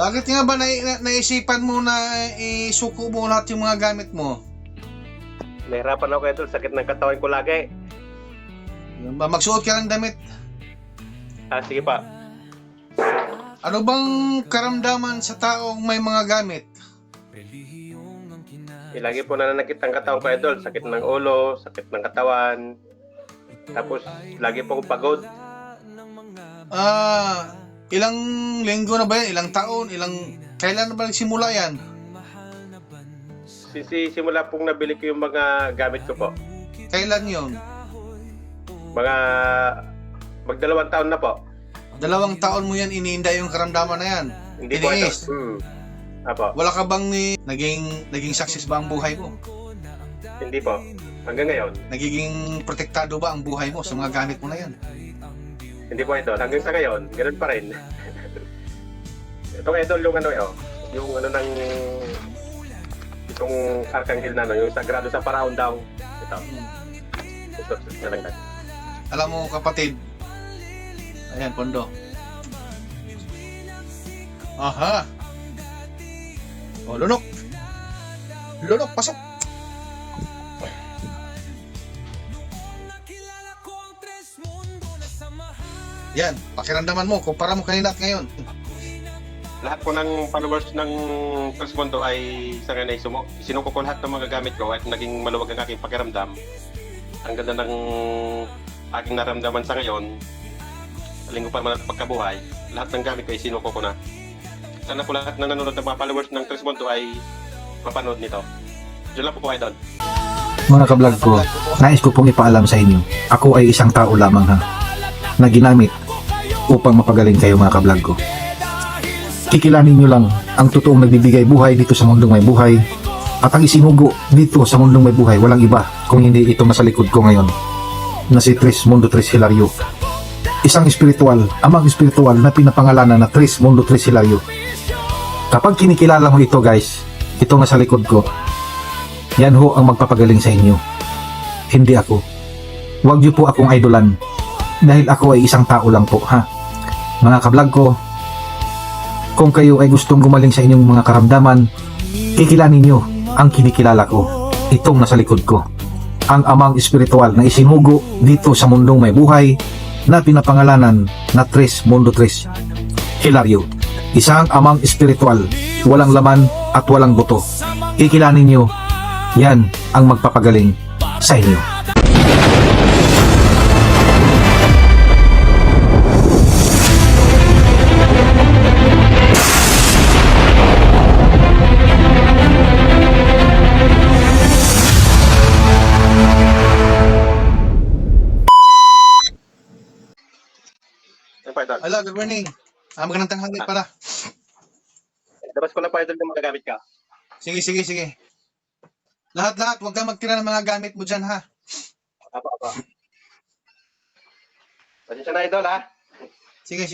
Bakit nga ba naisipan mo na isuko mo lahat yung mga gamit mo? Nahirapan ako idol, sakit ng katawan ko lagi. Yun ba, magsuot ka ng damit. Sige pa. Ano bang karamdaman sa taong may mga gamit? Lagi po nananakit ang katawan ko idol, sakit ng ulo, sakit ng katawan. Tapos lagi po akong pagod. Ilang linggo na ba yan? Ilang taon? Kailan na ba nagsimula yan? Simula pong nabili ko yung mga gamit ko po. Kailan yun? Mga magdalawang taon na po. 2 taon mo yan iniinda yung karamdaman na yan? Hindi po ito. Tiniis? Apo. Wala ka bang naging success ba ang buhay mo? Hindi po. Hanggang ngayon. Nagiging protektado ba ang buhay mo sa mga gamit mo na yan? Hindi po ito. Hanggang sa ngayon, ganoon pa rin. Itong idol yung yung ng itong Arcangel na yung sagrado sa paraon daw. Ito. Ito na lang tayo. Alam mo kapatid, ayan, pondo. Aha. O, lunok. Lunok, pasok. Yan, pakiramdaman mo, kumpara mo kanina at ngayon. Lahat po ng followers ng Tresmondo ay sa ngayon ay sinuko ko lahat ng mga gamit ko at naging maluwag ang aking pakiramdam. Ang ganda ng aking naramdaman sa ngayon. Linggo pa naman at pagkabuhay, lahat ng gamit ko ay sinuko ko na. Sana po lahat ng nanonood ng mga followers ng Tresmondo ay mapanood nito. Diyan lang po idol. Mga kablog ko, nais ko pong ipaalam sa inyo, ako ay isang tao lamang na ginamit upang mapagaling kayo mga kablog ko. Kikilanin nyo lang ang totoong nagbibigay buhay dito sa mundong may buhay, at ang isinugo dito sa mundong may buhay walang iba kung hindi ito nasa likod ko ngayon na si Tresmondo Tres Hilario. Isang espiritual, amang espiritual na pinapangalanan na Tresmondo Tres Hilario. Kapag kinikilala mo ito guys, ito nasa likod ko, yan ho ang magpapagaling sa inyo, hindi ako. Huwag niyo po akong idolan dahil ako ay isang tao lang po ha. Mga kablog ko, kung kayo ay gustong gumaling sa inyong mga karamdaman, kikilanin niyo ang kinikilala ko, itong nasa likod ko, ang amang espiritual na isinugo dito sa mundong may buhay na pinapangalanan na Tresmondo Tres Hilario. Isang amang espiritual, walang laman at walang buto. Kikilanin niyo, yan ang magpapagaling sa inyo. Hello, good morning. Magandang tanghali pala. Labas ko na po idol ng mga gamit ka. Sige. Lahat, huwag kang magtira ng mga gamit mo dyan, ha? Apa. Pasensya na idol ha. Sige.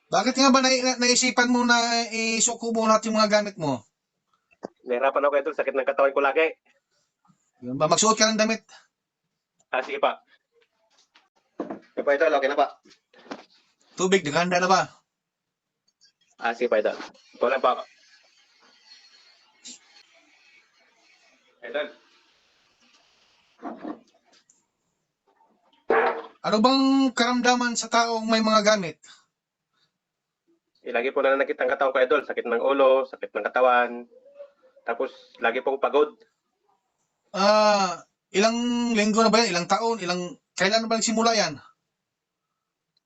Bakit nga ba naisipan mo na isuko mo lahat yung mga gamit mo? Nahirapan ako idol, sakit ng katawan ko lagi. Yun ba, magsuot ka ng damit. Sige pa. Sige pa idol, okay na ba? Tubig, naghanda na ba? Sige pa idol. Ito lang pa ako. Idol. Ano bang karamdaman sa taong may mga gamit? Lagi po nananakit ang katawan ko idol, sakit ng ulo, sakit ng katawan. Tapos lagi po akong pagod. Ilang linggo na ba yan? Ilang taon? Kailan na ba nagsimula yan?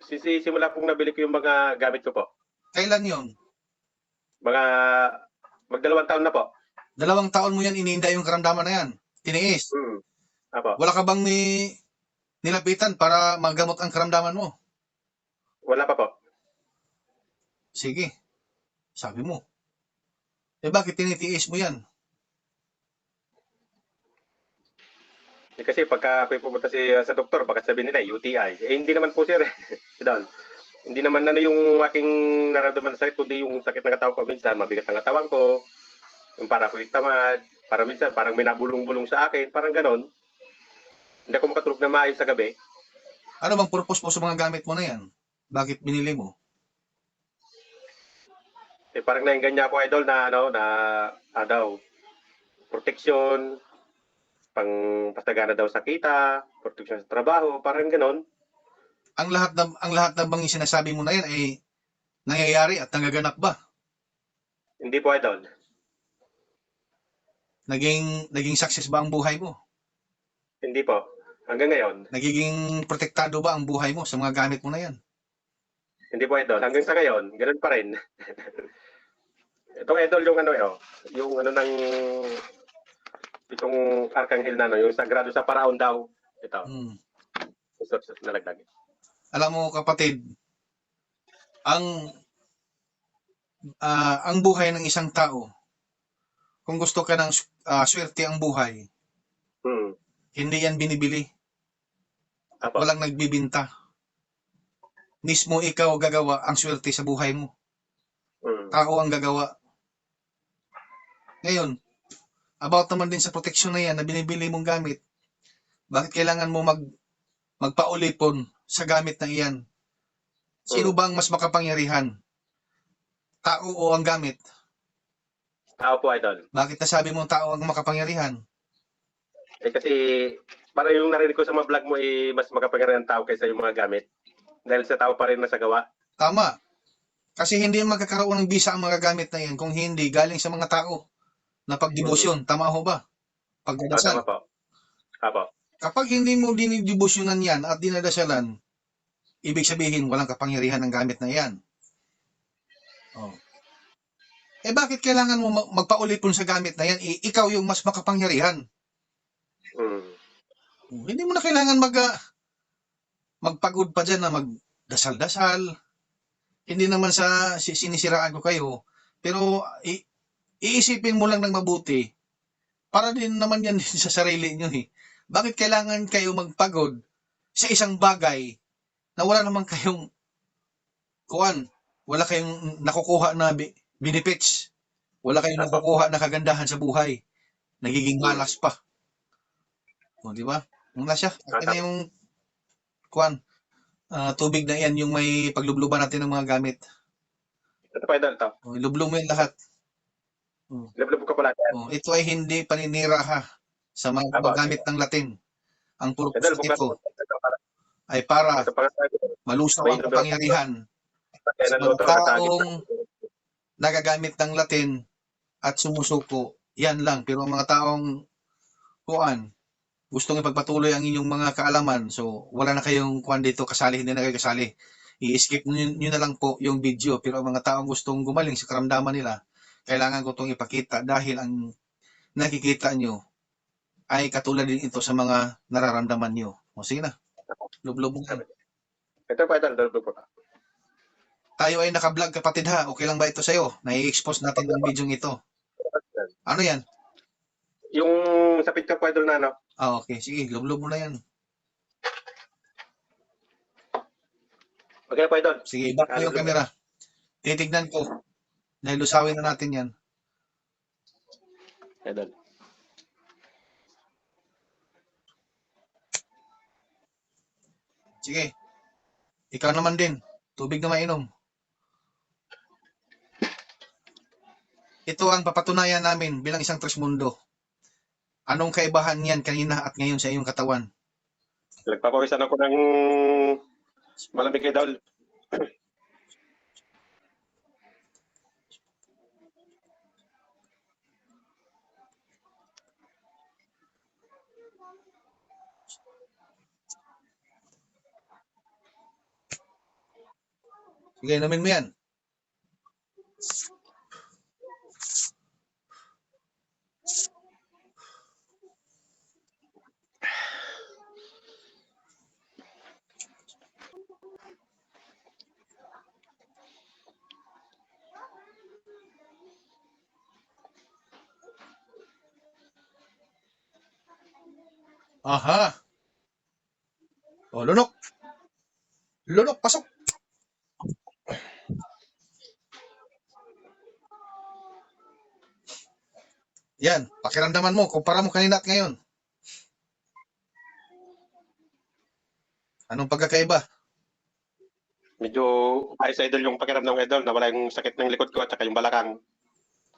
Simula pong nabili ko yung mga gamit ko po. Kailan yon? Mga magdalawang taon na po. 2 taon mo yan iniinda yung karamdaman na yan? Tiniis? Apo. Wala ka bang nilapitan para magamot ang karamdaman mo? Wala pa po. Sige. Sabi mo. Bakit tinitiis mo yan? Kasi pagka ako pumunta sa doktor, baka sabihin nila UTI. Hindi naman po sir. Don. Hindi naman yung aking nararamdaman na sakit, kundi yung sakit ng katawan ko. Minsan mabigat ang katawan ko. Yung para ko tamad. Para minsan parang may nabulong-bulong sa akin. Parang ganon. Hindi ako makatulog na maayos sa gabi. Ano bang purpose mo sa mga gamit mo na yan? Bakit binili mo? Parang naingganya ako, idol, na daw, proteksyon, pang pasagana daw sa kita, proteksyon sa trabaho, parang ganon. Ang lahat ng bang sinasabi mo na yan ay nangyayari at nagaganap ba? Hindi po, idol. Naging success ba ang buhay mo? Hindi po. Hanggang ngayon, Nagiging protektado ba ang buhay mo sa mga gamit mo na yan? hindi po, idol. Hanggang sa ngayon, ganun pa rin. Itong idol, yung ng itong Arcangel na, yung sagrado sa paraon daw. Ito, Hmm. nalagdag. Alam mo kapatid, ang ang buhay ng isang tao, kung gusto ka ng swerte ang buhay, hindi yan binibili. Apo. Walang nagbibinta. Mismo ikaw gagawa ang swerte sa buhay mo. Tao ang gagawa. Ngayon, about naman din sa proteksyon na yan na binibili mong gamit, bakit kailangan mo magpaulipon sa gamit na iyan? Sino ba ang mas makapangyarihan? Tao o ang gamit? Tao po, idol. Bakit nasabi mong tao ang makapangyarihan? Kasi para yung narinig ko sa mga vlog mo, mas makapangyarihan ang tao kaysa yung mga gamit. Dahil sa tao pa rin masagawa. Tama. Kasi hindi magkakaroon ng bisa ang mga gamit na yan kung hindi galing sa mga tao na pagdebosyon. Tama ho ba? Pagdadasal. Tama po. Apo. Kapag hindi mo dinidebosyonan yan at dinadasalan, ibig sabihin walang kapangyarihan ang gamit na yan. Oh. Bakit kailangan mo magpaulipon sa gamit na yan? Ikaw yung mas makapangyarihan. Hindi mo na kailangan magpagod pa dyan na magdasal-dasal. Hindi naman sa sinisiraan ko kayo. Pero iisipin mo lang ng mabuti. Para din naman yan sa sarili nyo eh. Bakit kailangan kayo magpagod sa isang bagay na wala naman kayong wala kayong nakukuha na benefits. Wala kayong nakukuha na kagandahan sa buhay. Nagiging malas pa. O, di ba? Ang siya. Akin na yung tubig na yan yung may paglubluban natin ng mga gamit. Ito pa, idol. Ito. O, ilublo mo yan lahat. Lublob ko pala. O, ito ay hindi paninira ha sa mga gamit ng Latin. Ang purpose nito ay para malusaw ang kapangyarihan sa mga taong nagagamit ng Latin at sumusuko. Yan lang. Pero ang mga taong gustong ipagpatuloy ang inyong mga kaalaman, so wala na kayong dito kasali, hindi na kayo kasali. I-skip nyo na lang po yung video. Pero ang mga taong gustong gumaling sa karamdaman nila, kailangan ko itong ipakita dahil ang nakikita nyo ay katulad din ito sa mga nararamdaman nyo. O sige na, lublob mo yan. Ito pa, idol. Lublob ko. Tayo ay naka-vlog kapatid ha, okay lang ba ito sa'yo? Nai-expose natin ang video ito. Ano yan? Yung sa picture po, idol, na ano? Okay, sige, lublob mo na yan. Okay po, idol. Sige, back mo yung camera. Titignan ko. Dahil lusawin na natin yan. Idol. Sige. Ikaw naman din. Tubig na mainom. Ito ang papatunayan namin bilang isang Trismundo. Anong kaibahan niyan kanina at ngayon sa iyong katawan? Nagpapawisan ako ng malamig, idol. Sige, inumin mo yan. Aha. O, lunok. Lunok, pasok. Yan, pakiramdaman mo, kumpara mo kanina at ngayon. Anong pagkakaiba? Medyo ayos idol yung pakiramdam idol, nawala yung sakit ng likod ko at saka yung balakang.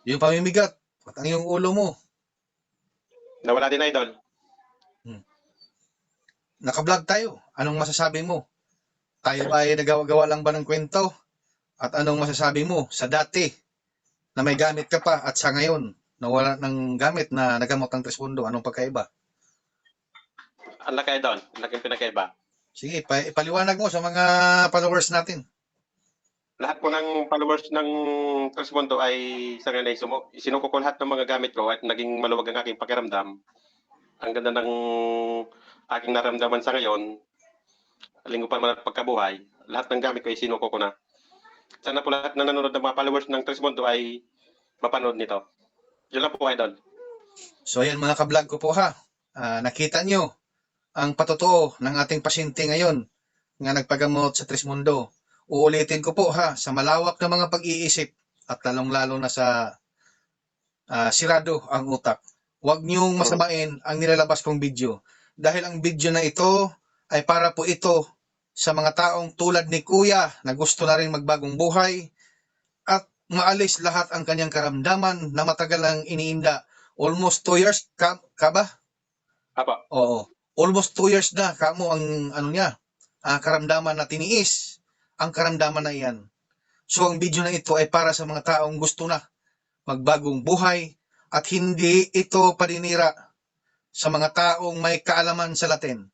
Yung pamimigat at ang iyong ulo mo. Nawala din idol. Naka-vlog tayo. Anong masasabi mo? Tayo ba ay nagawa-gawa lang ba ng kwento? At anong masasabi mo sa dati na may gamit ka pa at sa ngayon nawala ng gamit na nagamot ng Trespondo? Anong pagkaiba? Ang laki idol, ang laking pinakaiba. Sige, ipaliwanag mo sa mga followers natin. Lahat po ng followers ng Trespondo ay sa ngayon ay isinuko ko lahat ng mga gamit ko at naging maluwag ang aking pakiramdam. Ang ganda ng aking naramdaman sa ngayon, linggo pa naman at pagkabuhay, lahat ng gamit ko ay sinuko ko na. Sana po lahat na nanonood ng mga followers ng Trespondo ay mapanood nito. Yun lang po idol. So ayan mga ka-vlog ko po ha. Nakita nyo ang patotoo ng ating pasyente ngayon nga nagpagamot sa Tresmundo. Uulitin ko po ha, sa malawak na mga pag-iisip at lalong-lalo na sa sirado ang utak. Huwag niyong masamain ang nilalabas kong video. Dahil ang video na ito ay para po ito sa mga taong tulad ni Kuya na gusto na rin magbagong buhay at maalis lahat ang kanyang karamdaman na matagal ang iniinda. Almost 2 years ka ba? Apa, Oo. Almost 2 years na kamo ang ano niya, karamdaman na tiniis. Ang karamdaman na iyan. So ang video na ito ay para sa mga taong gusto na magbagong buhay at hindi ito paninira sa mga taong may kaalaman sa Latin.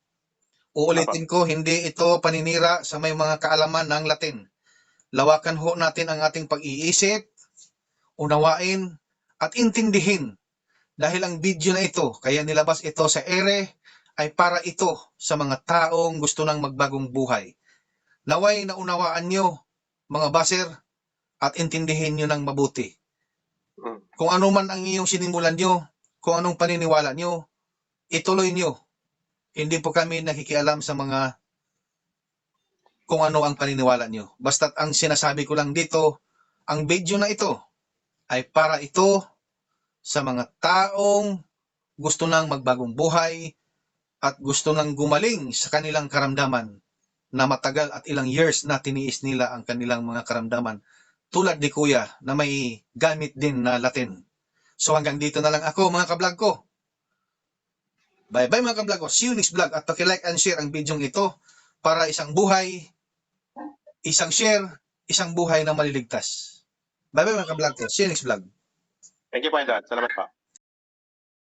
Uulitin ko, hindi ito paninira sa may mga kaalaman ng Latin. Lawakan ho natin ang ating pag-iisip, unawain at intindihin. Dahil ang video na ito, kaya nilabas ito sa ere, ay para ito sa mga taong gusto ng magbagong buhay. Naway na unawaan nyo, mga baser, at intindihin nyo ng mabuti. Kung ano man ang iyong sinimulan nyo, kung anong paniniwala nyo, ituloy nyo. Hindi po kami nakikialam sa mga kung ano ang paniniwala nyo. Basta't ang sinasabi ko lang dito, ang video na ito ay para ito sa mga taong gusto nang magbagong buhay at gusto nang gumaling sa kanilang karamdaman na matagal at ilang years na tiniis nila ang kanilang mga karamdaman. Tulad ni Kuya na may gamit din na Latin. So hanggang dito na lang ako mga kablog ko. Bye-bye mga kablog ko. See you next vlog at paki-like and share ang video ito para isang buhay, isang share, isang buhay na maliligtas. Bye-bye mga kablog ko. See you next vlog. thank you po idol. Salamat po.